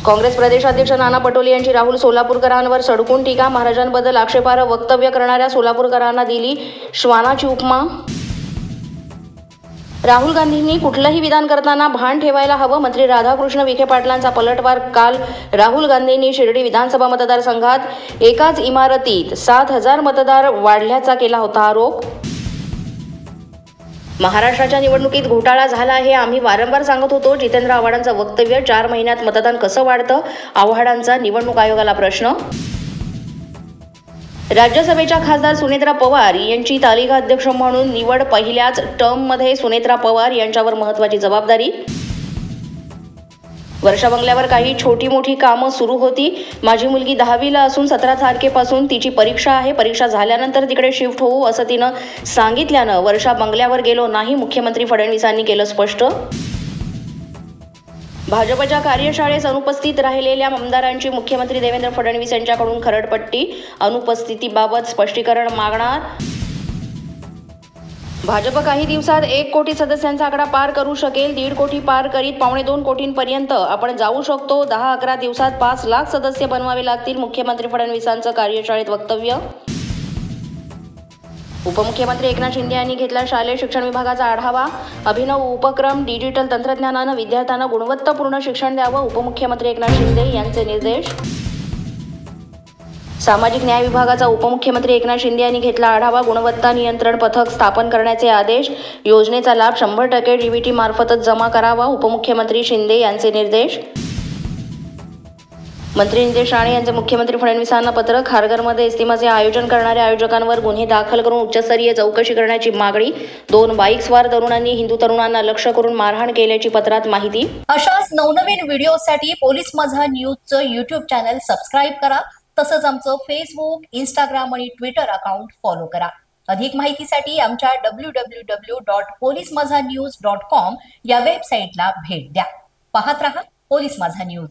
काँग्रेस प्रदेशाध्यक्ष नाना पटोले यांची राहुल सोलापूरकरांवर सडकून टीका. महाराजांबद्दल आक्षेपार्ह वक्तव्य करणाऱ्या सोलापूरकरांना दिली श्वानाची उपमा. राहुल गांधींनी कुठलंही विधान करताना भान ठेवायला हवं. मंत्री राधाकृष्ण विखे पाटलांचा पलटवार. काल राहुल गांधींनी शिर्डी विधानसभा मतदारसंघात एकाच इमारतीत 7,000 मतदार वाढल्याचा केला होता आरोप. महाराष्ट्राच्या निवडणुकीत घोटाळा झाला हे आम्ही वारंवार सांगत होतो. जितेंद्र आव्हाडांचं वक्तव्य. 4 महिन्यात मतदान कसं वाढतं? आव्हाडांचा निवडणूक आयोगाला प्रश्न. राज्यसभेच्या खासदार सुनेत्रा पवार यांची तालिका अध्यक्ष म्हणून निवड. पहिल्याच टर्ममध्ये सुनेत्रा पवार यांच्यावर महत्त्वाची जबाबदारी. वर्षा बंगल्यावर काही छोटी मोठी कामं सुरू होती. माझी मुलगी 10वीला असून 17 तारखेपासून तिची परीक्षा आहे. परीक्षा झाल्यानंतर तिकडे शिफ्ट होऊ असं तिनं सांगितल्यानं वर्षा बंगल्यावर गेलो नाही, मुख्यमंत्री फडणवीसांनी केलं स्पष्ट. भाजपच्या कार्यशाळेस अनुपस्थित राहिलेल्या आमदारांची मुख्यमंत्री देवेंद्र फडणवीस यांच्याकडून खरडपट्टी. अनुपस्थितीबाबत स्पष्टीकरण मागणार. भाजप काही दिवसात 1 कोटी सदस्यांचा आकडा पार करू शकेल. 1.5 कोटी पार करीत 2.25 कोटींपर्यंत आपण जाऊ शकतो. 10-11 दिवसात 5 लाख सदस्य बनवावे लागतील. मुख्यमंत्री फडणवीसांचं कार्यशाळेत वक्तव्य. उपमुख्यमंत्री एकनाथ शिंदे यांनी घेतला शालेय शिक्षण विभागाचा आढावा. अभिनव उपक्रम. डिजिटल तंत्रज्ञानानं विद्यार्थ्यांना गुणवत्तापूर्ण शिक्षण द्यावं. उपमुख्यमंत्री एकनाथ शिंदे यांचे निर्देश. सामाजिक न्याय विभागाचा उपमुख्यमंत्री एकनाथ शिंदे यांनी घेतला आढावा. गुणवत्ता नियंत्रण पथक स्थापन करण्याचे आदेश. योजनेचा लाभ 100% डीबीटी मार्फतच जमा करावा. उपमुख्यमंत्री शिंदे यांचे निर्देश. मंत्री नितेश राणे यांचे मुख्यमंत्री फडणवीसांना पत्र. खारघरमध्ये इस्तिमाचे आयोजन करणाऱ्या आयोजकांवर गुन्हे दाखल करून उच्चस्तरीय चौकशी करण्याची मागणी. 2 बाईकस्वार तरुणांनी हिंदू तरुणांना लक्ष्य करून मारहाण केल्याची पत्रात माहिती. अशाच नवनवीन व्हिडिओसाठी पोलीस माझा न्यूजचं यूट्यूब चॅनल सबस्क्राईब करा. तसंच आमचं फेसबुक, इंस्टाग्राम आणि ट्विटर अकाउंट फॉलो करा. अधिक माहितीसाठी आमच्या www.polismazhanews.com या वेबसाईटला भेट द्या. पाहत रहा पोलीस माझा न्यूज.